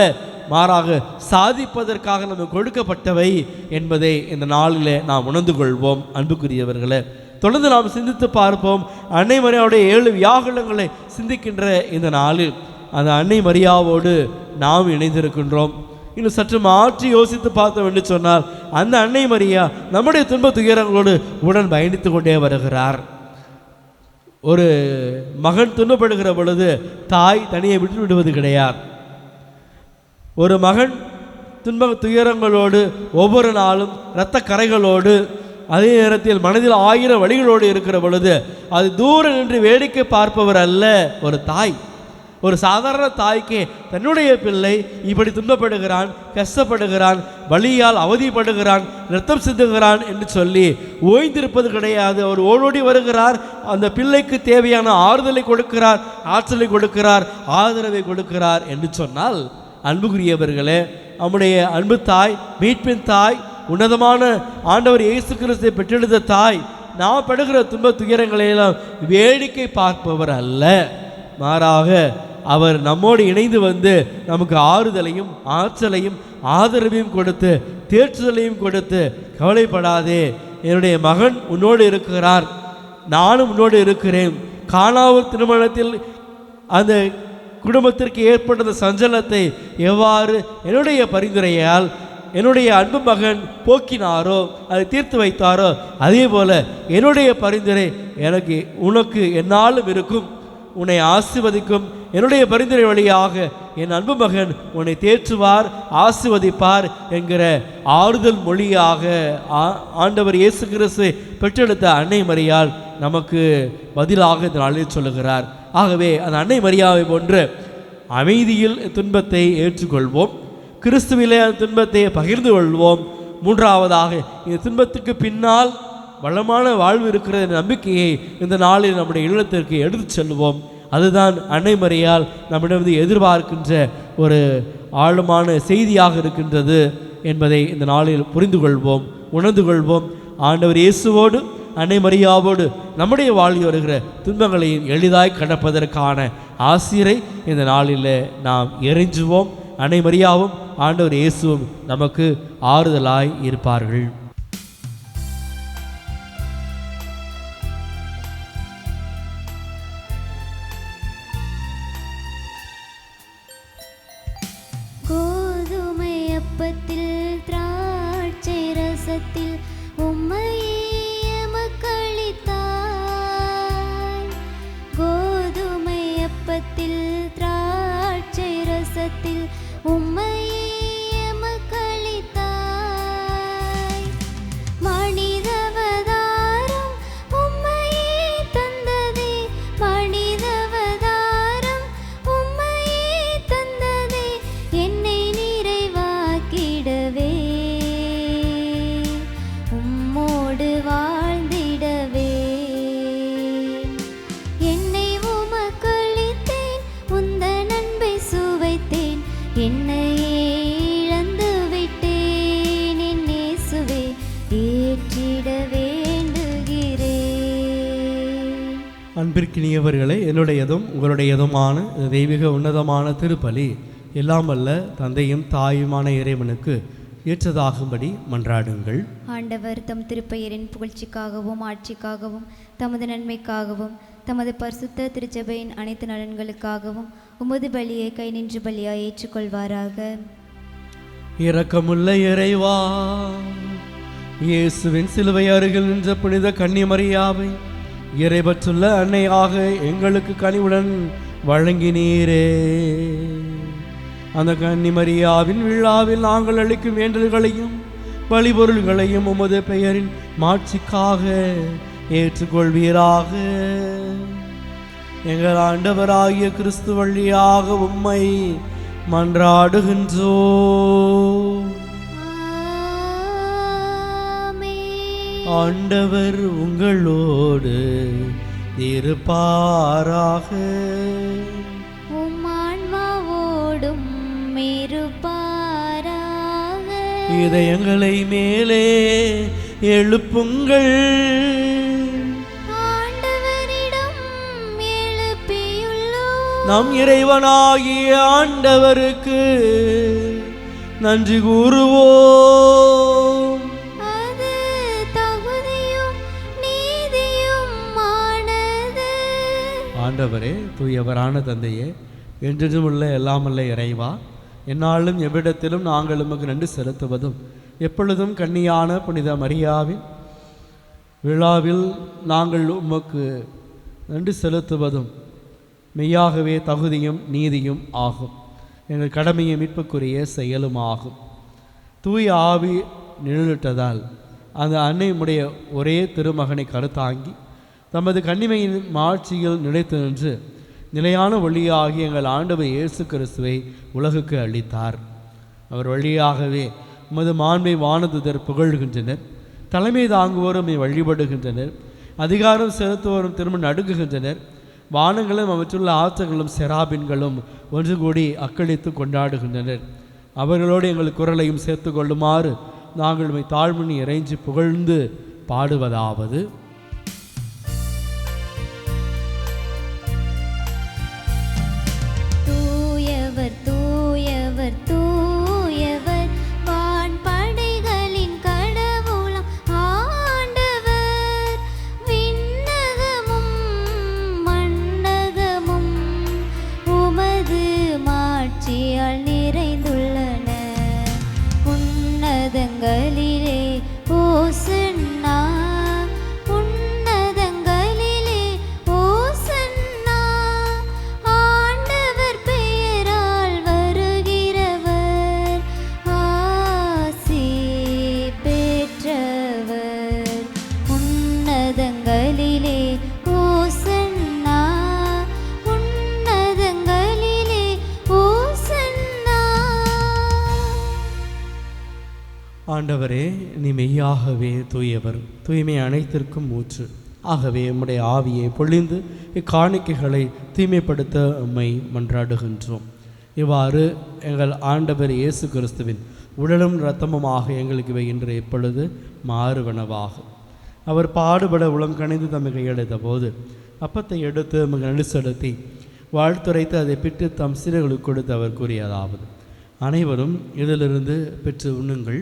S2: மாறாக சாதிப்பதற்காக நமக்கு கொடுக்கப்பட்டவை என்பதை இந்த நாளில் நாம் உணர்ந்து கொள்வோம். அன்புக்குரியவர்களே, தொடர்ந்து நாம் சிந்தித்து பார்ப்போம். அன்னை மரியாவுடைய 7 வியாகுலங்களை சிந்திக்கின்ற இந்த நாளில் அந்த அன்னை மரியாவோடு நாம் இணைந்திருக்கின்றோம். இன்னும் சற்று மாற்றி யோசித்து பார்த்தோம் என்று சொன்னால், அந்த அன்னை மரியா நம்முடைய துன்ப துயரங்களோடு உடன் பயணித்து கொண்டே வருகிறார். ஒரு மகன் துன்பப்படுகிற பொழுது தாய் தனியை விட்டு விடுவது கிடையாது. ஒரு மகன் துன்ப துயரங்களோடு ஒவ்வொரு நாளும் இரத்த கரைகளோடு, அதே நேரத்தில் மனதில் 1000 வழிகளோடு இருக்கிற பொழுது அது தூரம் நின்று வேடிக்கை பார்ப்பவர் அல்ல ஒரு தாய். ஒரு சாதாரண தாய்க்கு தன்னுடைய பிள்ளை இப்படி துன்பப்படுகிறான், கஷ்டப்படுகிறான், வலியால் அவதிப்படுகிறான், இரத்தம் சிந்துகிறான் என்று சொல்லி ஓய்ந்திருப்பது கிடையாது. அவர் ஓடோடி வருகிறார், அந்த பிள்ளைக்கு தேவையான ஆறுதலை கொடுக்கிறார், ஆற்றலை கொடுக்கிறார், ஆதரவை கொடுக்கிறார் என்று சொன்னால், அன்புக்குரியவர்களே, நம்முடைய அன்பு தாய், மீட்பின் தாய், உன்னதமான ஆண்டவர் இயேசு கிறிஸ்துவை பெற்றெடுத்த தாய் நாம் படுகிற துன்ப துயரங்களையெல்லாம் வேடிக்கை பார்ப்பவர் அல்ல, மாறாக அவர் நம்மோடு இணைந்து வந்து நமக்கு ஆறுதலையும் ஆற்றலையும் ஆதரவையும் கொடுத்து தேற்றுதலையும் கொடுத்து, கவலைப்படாதே, என்னுடைய மகன் உன்னோடு இருக்கிறார், நானும் உன்னோடு இருக்கிறேன். கானாவூர் திருமணத்தில் அந்த குடும்பத்திற்கு ஏற்பட்ட சஞ்சலத்தை எவ்வாறு என்னுடைய பரிந்துரையால் என்னுடைய அன்பு மகன் போக்கினாரோ, அதை தீர்த்து வைத்தாரோ, அதே போல என்னுடைய பரிந்துரை எனக்கு உனக்கு என்னாலும் இருக்கும், உன்னை ஆசிர்வதிக்கும். என்னுடைய பரிந்துரை வழியாக என் அன்பு மகன் உன்னை தேற்றுவார், ஆசிர்வதிப்பார் என்கிற ஆறுதல் மொழியாக ஆண்டவர் இயேசு கிறிஸ்து பெற்றெடுத்த அன்னை மரியாள் நமக்கு பதிலாக இந்த நாளில் சொல்லுகிறார். ஆகவே அந்த அன்னை மரியாவை போன்று அமைதியில் துன்பத்தை ஏற்றுக்கொள்வோம், கிறிஸ்துவிலே அந்த துன்பத்தை பகிர்ந்து கொள்வோம். மூன்றாவதாக, இந்த துன்பத்துக்கு பின்னால் வளமான வாழ்வு இருக்கிற நம்பிக்கையை இந்த நாளில் நம்முடைய இல்லத்திற்கு எடுத்து செல்வோம். அதுதான் அன்னை மரியாள் நம்மிடம் எதிர்பார்க்கின்ற ஒரு ஆழமான செய்தியாக இருக்கின்றது என்பதை இந்த நாளில் புரிந்து கொள்வோம், உணர்ந்து கொள்வோம். ஆண்டவர் இயேசுவோடு அன்னை மரியாவோடு நம்முடைய வாழ்வில் வருகிற துன்பங்களையும் எளிதாய் கடப்பதற்கான ஆசிரை இந்த நாளில் நாம் இறைஞ்சுவோம். அன்னை மரியாவும் ஆண்டவர் இயேசுவும் நமக்கு ஆறுதலாய் இருப்பார்கள்.
S1: கோதுமை அப்பத்தில் திராட்சை ரசத்தில் உம்மையே எமக்களித்தாய். கோதுமை அப்பத்தில் திராட்சை ரசத்தில் உம்மையே எமக்களித்தாய். மனிதவதாரம் உம்மையே தந்ததே, மனிதவதாரம் உம்மையே தந்ததே, என்னை நிறைவாக்கிடவே, உம்மோடு வாழ்ந்திடவே. என்னை உமக்களித்தேன், உந்தன் அன்பை சுவைத்தேன், என்னையே இழந்து விட்டேன், என் இயேசுவே ஏற்றிட வேண்டுகிறேன்.
S2: அன்பிற்கினியவர்களே, என்னுடையதும் உங்களுடையதுமான தெய்வீக உன்னதமான திருப்பலி எல்லாம் வல்ல தந்தையும் தாயுமான இறைவனுக்கு ஏற்றதாகும்படி மன்றாடுங்கள்.
S1: ஆண்டவர் தம் திருப்பெயரின் புகழ்ச்சிக்காகவும் ஆட்சிக்காகவும் தமது நன்மைக்காகவும் தமது பரிசுத்த திருச்சபையின் அனைத்து நலன்களுக்காகவும் உமது பலியை கை நின்று பலியாய் ஏற்றுக்கொள்வாராக.
S2: இரக்கமுள்ள இறைவா, இயேசுவின் சிலுவை அருகில் நின்ற புனித கன்னிமரியாவை இறைபற்றுள்ள அன்னையாக எங்களுக்கு கனிவுடன் வழங்கினீரே. அந்த கன்னிமரியாவின் விழாவில் நாங்கள் அளிக்கும் வேண்டல்களையும் பலிபொருள்களையும் உமது பெயரின் மாட்சிக்காக ஏற்றுக்கொள்வீராக. எங்கள் ஆண்டவராகிய கிறிஸ்து வழியாக உம்மை மன்றாடுகின்றோம்.
S1: ஆமென்.
S2: ஆண்டவர் உங்களோடு இருப்பாராக.
S1: உம்மான்மாவோடும் இருப்பாராக.
S2: இதயங்களை மேலே எழுப்புங்கள்,
S1: ஆண்டவரிடம் எழுப்பியுள்ளோம்.
S2: நம் இறைவனாகிய ஆண்டவருக்கு நன்றி கூறுவோம்.
S1: அது தகுதியும் நீதியுமானது.
S2: ஆண்டவரே, தூயவரான தந்தையே, என்றும் உள்ள எல்லாமல்ல இறைவா, எந்நாளும் எவ்விடத்திலும் நாங்கள் உமக்கு நன்றி செலுத்துவதும், எப்பொழுதும் கன்னியான புனித மரியாவின் விழாவில் நாங்கள் உமக்கு நன்றி செலுத்துவதும் மெய்யாகவே தகுதியும் நீதியும் ஆகும். எங்கள் கடமையை மீட்புக்குரிய செயலும் ஆகும். தூய ஆவி நிழலிட்டதால் அந்த அன்னையுடைய ஒரே திருமகனை கருத்தாங்கி தமது கன்னிமையின் மாட்சியில் நிலைத்து நின்று நிலையான வழியாகி எங்கள் ஆண்டவர் இயேசு கிறிஸ்துவை உலகுக்கு அளித்தார். அவர் வழியாகவே உமது மாண்பை வானதுதர் புகழ்கின்றனர், தலைமை தாங்குவோரும் வழிபடுகின்றனர், அதிகாரம் செலுத்துவோரும் திரும்ப நடுங்குகின்றனர். வானங்களும் அவற்றுள்ள ஆற்றங்களும் செராபின்களும் ஒன்று கூடி அக்களித்து கொண்டாடுகின்றனர். அவர்களோடு எங்கள் குரலையும் சேர்த்து கொள்ளுமாறு நாங்கள் உம்மை தாழ்மணி இறைஞ்சி புகழ்ந்து பாடுவதாவது:
S1: தூயவர் தூயவர் தூயவர், வான்படைகளின் கடவுளாம் ஆண்டவர். விண்ணகமும் மண்ணகமும் உமது மாட்சியால் நிறைந்துள்ளன. உன்னதங்களிலே ஓசன்னா, உன்னதங்களிலே ஓசன்னா. ஆண்டவர் பெயரால் வருகிறவர் ஆசி பெற்றவர். உன்னதங்களிலே ஓசன்னா, உன்னதங்களிலே ஓசன்னா.
S2: ஆண்டவரே, நீ மெய்யாகவே தூயவர், தூய்மை அனைத்திற்கும் ஊற்று. ஆகவே உம்முடைய ஆவியை பொழிந்து இக்காணிக்கைகளை தூய்மைப்படுத்த உம்மை மன்றாடுகின்றோம். இவ்வாறு எங்கள் ஆண்டவர் இயேசு கிறிஸ்துவின் உடலும் இரத்தமுமாக எங்களுக்கு இவை இன்று எப்பொழுது மாறுவனவாகும். அவர் பாடுபட உளங்கணிந்து தம்மை கையெடுத்த போது அப்பத்தை எடுத்து நமக்கு நடு செலுத்தி வாழ்த்துரைத்து அதை பிட்டு தம் சீடர்களுக்கு கொடுத்து அவர் கூறியதாவது: அனைவரும் இதிலிருந்து பெற்று உண்ணுங்கள்,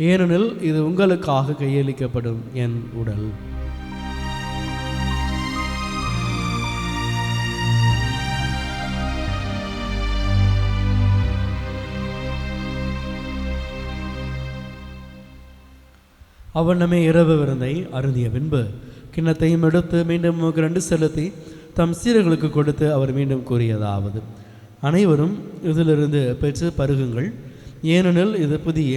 S2: ஏனெனில் இது உங்களுக்காக கையளிக்கப்படும் என் உடல். அவனமே இரவு விருந்தை அருந்திய பின்பு கிண்ணத்தையும் எடுத்து மீண்டும் நமக்கு நண்டு செலுத்தி தம் சீடர்களுக்கு கொடுத்து அவர் மீண்டும் கூறியதாவது: அனைவரும் இதிலிருந்து பெற்று பருகுங்கள், ஏனெனில் இது புதிய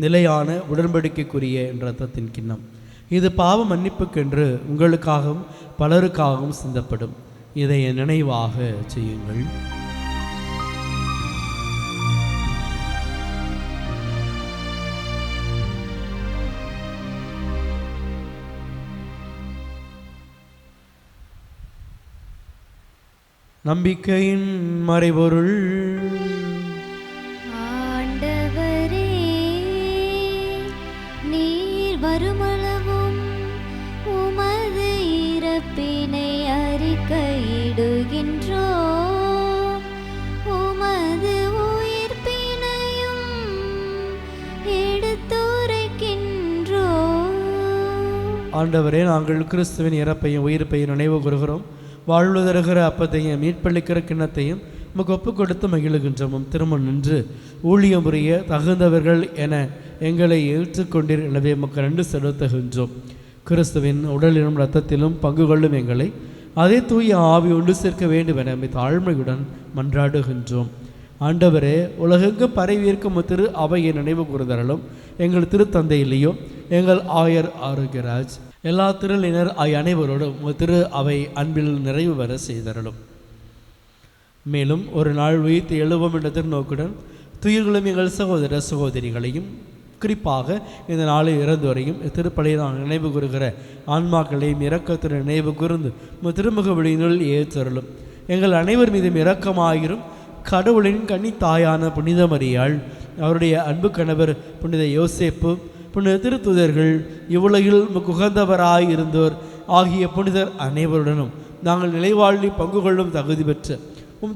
S2: நிலையான உடன்படிக்கைக்குரிய என் இரத்தத்தின் கிண்ணம். இது பாவ மன்னிப்புக்கென்று உங்களுக்காகவும் பலருக்காகவும் சிந்தப்படும். இதை என் நினைவாக செய்யுங்கள். நம்பிக்கையின் மறைபொருள்.
S1: ஆண்டவரே, நீர் வருமளவும் உமது இறப்பினை அறிக்கையிடுகின்றோம், உமது உயிர்ப்பினையும் எடுத்துரைக்கின்றோம்.
S2: ஆண்டவரே, நாங்கள் கிறிஸ்துவின் இறப்பையும் உயிர்ப்பையும் நினைவு கூறுகிறோம். வாழ்வு தருகிற அப்பத்தையும் மீட்பளிக்கிற கிண்ணத்தையும் நமக்கு ஒப்பு கொடுத்து மகிழுகின்றோம். திரும்ப நின்று ஊழியம் புரிய தகுந்தவர்கள் என எங்களை ஏற்றுக்கொண்டீர், எனவே நமக்கு நன்றி செலுத்துகின்றோம். கிறிஸ்துவின் உடலிலும் இரத்தத்திலும் பங்கு கொள்ளும் எங்களை அதே தூய ஆவி ஒன்று சேர்க்க வேண்டும் என தாழ்மையுடன் மன்றாடுகின்றோம். ஆண்டவரே, உலகெங்கும் பரவியிருக்கும் திரு அவையை நினைவு கூறுதலும் எங்கள் திருத்தந்தையிலேயோ எங்கள் ஆயர் ஆரோக்கியராஜ் எல்லா திருளினர் அனைவரோடும் திரு அவை அன்பில் நிறைவு வர செய்தரலும். மேலும் ஒரு நாள் உயிர்த்து எழுவோம் என்ற திருநோக்குடன் துயிர்களும் எங்கள் சகோதர சகோதரிகளையும் குறிப்பாக இந்த நாளில் இறந்தவரையும் திருப்பலியை நான் நினைவு கூறுகிற ஆன்மாக்களையும் இரக்கத்துடன் நினைவு கூர்ந்து திருமுக விழியினுள் ஏற்றருளும். எங்கள் அனைவர் மீதும் இரக்கமாயிரும். கடவுளின் கன்னி தாயான புனித மரியாள், அவருடைய அன்பு கணவர் புனித யோசேப்பு, புனித திருத்துதர்கள், இவ்வுலகில் உகந்தவராய் இருந்தோர் ஆகிய புனிதர் அனைவருடனும் நாங்கள் நிலைவாழ்வில் பங்கு கொள்ளும் தகுதி பெற்ற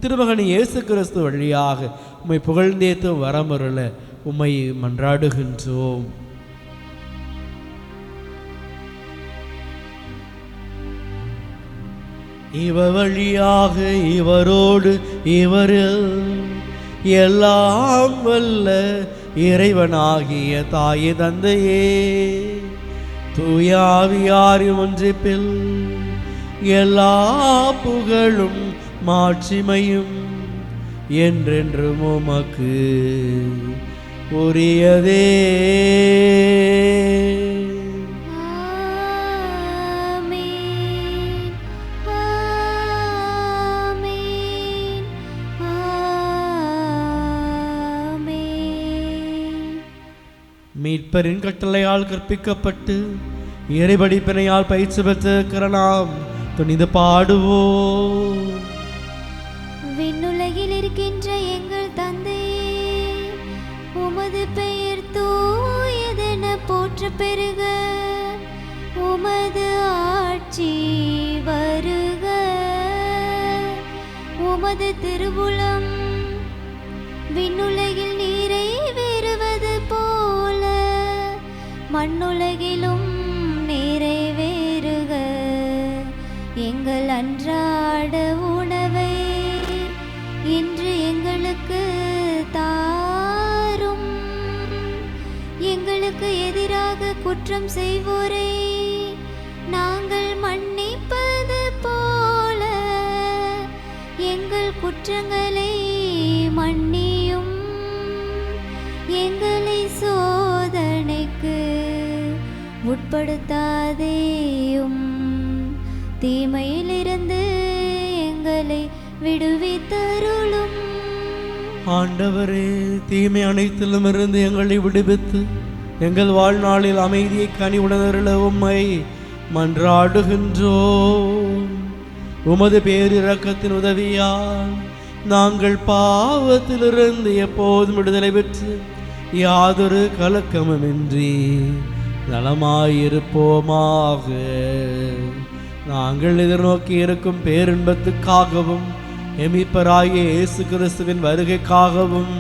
S2: திருமகன் இயேசு கிறிஸ்து வழியாக உம்மை புகழ்ந்தேத்து வரமருள உம்மை மன்றாடுகின்றோம். இவர் வழியாக இவரோடு இவரில் எல்லாம் வல்ல இறைவனாகிய தாயே தந்தையே தூயாவியாரின் ஒன்றிப்பில் எல்லா புகழும் மாட்சிமையும் என்றென்றும் உமக்கு உரியதே. மீட்பரின் கட்டளையால் கற்பிக்கப்பட்டு இறைபடிப்பினையால் பயிற்சி பெற்றிருக்கிற நாம் துணிந்து பாடுவோம்.
S1: விண்ணுலகில் இருக்கின்ற எங்கள் தந்தையே, உமது பெயர் தூயதென போற்ற பெருக, உமது ஆட்சி வருக, உமது திருவுளம் விண்ணுலகில் நிறைவேறுவது போல மண்ணுலகிலும் நிறைவேறுக. எங்கள் அன்றாட உணவை இன்று எங்களுக்கு தாரும். எங்களுக்கு எதிராக குற்றம் செய்வோரை நாங்கள் மன்னிப்பது போல எங்கள் குற்றங்களை மன்னியும். எங்களை சோதனைக்கு உட்படுத்தாதேயும், தீமையிலிருந்து எங்களை விடுவித்தருளும்.
S2: ஆண்டவரே, தீமை அனைத்திலும் இருந்து எங்களை விடுவித்து எங்கள் வாழ்நாளில் அமைதியை கனிவுணர்வுள்ள உம்மை மன்றாடுகின்றோம். உமது பேரிரக்கத்தின் உதவியால் நாங்கள் பாவத்திலிருந்து எப்போதும் விடுதலை பெற்று யாதொரு கலக்கமுமின்றி நலமாயிருப்போமாக. நாங்கள் எதிர்நோக்கி இருக்கும் பேரின்பத்துக்காகவும் எமிப்பராகிய இயேசு கிறிஸ்துவின் வருகைக்காகவும்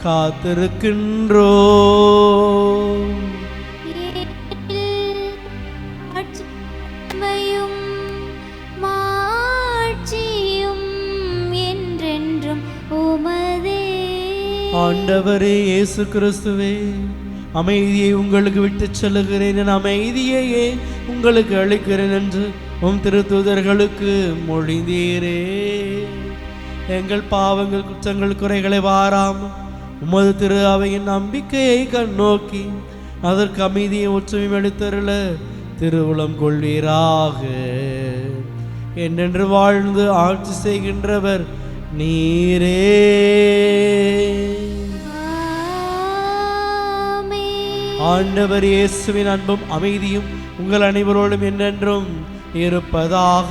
S2: காத்திருக்கின்றோம். ஆண்டவரே இயேசு கிறிஸ்துவே, அமைதியை உங்களுக்கு விட்டு செல்லுகிறேன், என் அமைதியையே உங்களுக்கு அளிக்கிறேன் என்று உம் திருத்தூதர்களுக்கு மொழிந்தீரே. எங்கள் பாவங்கள் குற்றங்கள் குறைகளை வாராமல் உமது திரு அவையின் நம்பிக்கையை கண்ணோக்கி அதற்கு அமைதியை ஒற்றுமை அளித்தருள திருவுளம் கொள்வீராக. என்றென்று வாழ்ந்து ஆட்சி செய்கின்றவர் நீரே. ஆண்டவர் இயேசுவின் அன்பும் அமைதியும் உங்கள் அனைவரோடும் என்றென்றும் இருப்பதாக.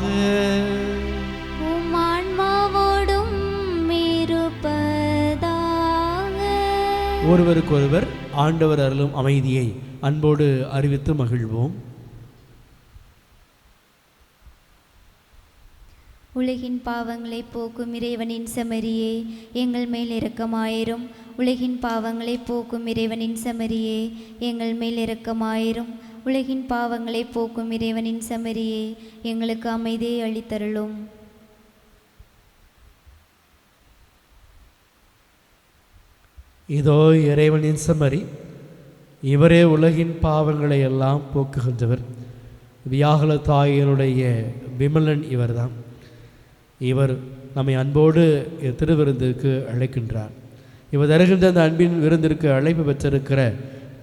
S2: ஒருவருக்கொருவர் ஆண்டவர் அருளும் அமைதியை அன்போடு அறிவித்து மகிழ்வோம்.
S1: உலகின் பாவங்களை போக்கும் இறைவனின் செம்மறியே, எங்கள் மேல் இரக்கமாயிரும். உலகின் பாவங்களை போக்கும் இறைவனின் செம்மறியே, எங்கள் மேல் இரக்கமாயிரும். உலகின் பாவங்களை போக்கும் இறைவனின் செம்மறியே, எங்களுக்கு அமைதியை அளித்தருளும்.
S2: இதோ இறைவனின் செம்மறி, இவரே உலகின் பாவங்களை எல்லாம் போக்குகின்றவர். வியாகுல தாயினுடைய விமலன் இவர்தான். இவர் நம்மை அன்போடு திருவிருந்திற்கு அழைக்கின்றார். இவர் தருகின்ற அந்த அன்பின் விருந்திற்கு அழைப்பு பெற்றிருக்கிற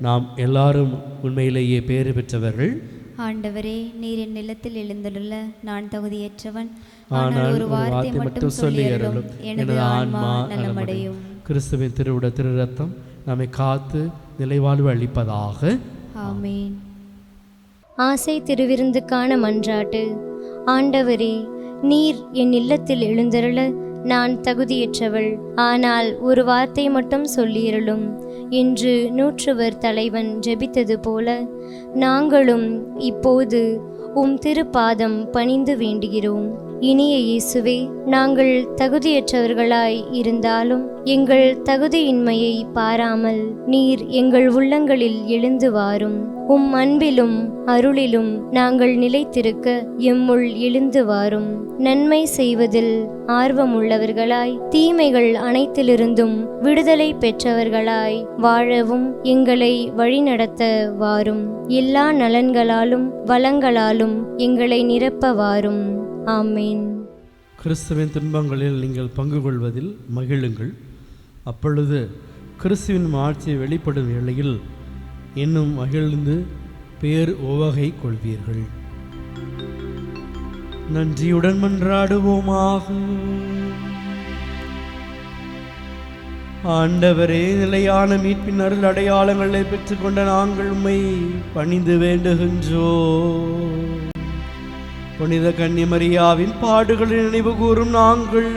S2: நாம் எல்லாரும் உண்மையிலேயே பேறு பெற்றவர்கள்.
S1: ஆண்டவரே, நீர் என் நிலத்தில் எழுந்துள்ள நான் தகுதியற்றவன், ஆனால் ஒரு வார்த்தை மட்டும் சொல்லி அருளும், எனது ஆன்மா நலமடையும்.
S2: கிறிஸ்துவின் திருவுட திரு ரத்தம் நம்மை காத்து நிலைவாழ்வு அளிப்பதாக.
S1: ஆமென்.
S3: ஆசை திருவிருந்துக்கான மன்றாட்டு. ஆண்டவரே, நீர் என் இல்லத்தில் எழுந்தருள நான் தகுதியற்றவள், ஆனால் ஒரு வார்த்தை மட்டும் சொல்லியருளும் என்று நூற்றுவர் தலைவன் ஜெபித்தது போல நாங்களும் இப்போது திருப்பாதம் பணிந்து வேண்டுகிறோம். இனிய இயேசுவே, நாங்கள் தகுதியற்றவர்களாய் இருந்தாலும் எங்கள் தகுதியின்மையை பாராமல் நீர் எங்கள் உள்ளங்களில் எழுந்து வாரும். அன்பிலும் அருளிலும் நாங்கள் நிலைத்திருக்க எம்முள் எழுந்து வாரும். நன்மை செய்வதில் ஆர்வமுள்ளவர்களாய் தீமைகள் அனைத்திலிருந்தும் விடுதலை பெற்றவர்களாய் வாழவும் எங்களை வழிநடத்த வாரும். எல்லா நலன்களாலும் வளங்களாலும் எங்களை நிரப்ப வாரும். ஆமேன்.
S2: கிறிஸ்துவின் துன்பங்களில் நீங்கள் பங்கு கொள்வதில் மகிழுங்கள். அப்பொழுது கிறிஸ்துவின் ஆட்சியை வெளிப்படும் வேளையில் இன்னும் மகிழ்ந்து பேர் உவகை கொள்வீர்கள். நன்றியுடன் மன்றாடுவோமாக. ஆண்டவரே, நிலையான மீட்பின் அருள் அடையாளங்களை பெற்றுக்கொண்ட நாங்கள் உம்மை பணிந்து வேண்டுகின்றோம். புனித கன்னிமரியாவின் பாடுகளை நினைவு கூறும் நாங்கள்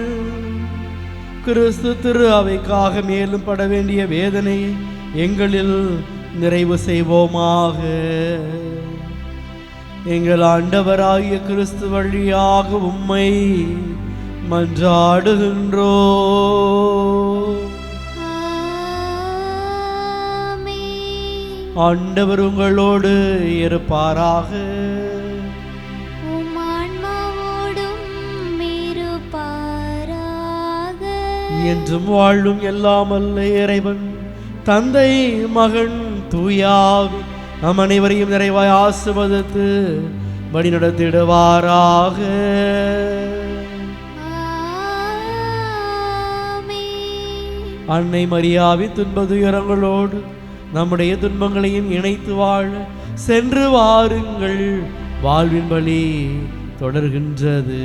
S2: கிறிஸ்து திரு அவைக்காக மேலும் பட வேண்டிய வேதனையை எங்களில் நிறைவு செய்வோமாக. எங்கள் ஆண்டவராகிய கிறிஸ்து வழியாக உம்மை மன்றாடுகின்றோம். ஆண்டவர் உங்களோடு இருப்பாராக. என்றும் வாழும் எல்லாம் அல்ல இறைவன் தந்தை, மகன், தூயாவி நம் அனைவரையும் நிறைவாய் ஆசீர்வதித்து வழி நடத்திடுவாராக. அன்னை மரியாவின் துன்ப துயரங்களோடு நம்முடைய துன்பங்களையும் இணைத்து வாழ சென்று வாருங்கள். வாழ்வின் வழி தொடர்கின்றது.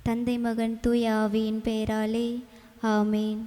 S1: தந்தை, மகன், தூய ஆவியின் பெயராலே ஆமேன்.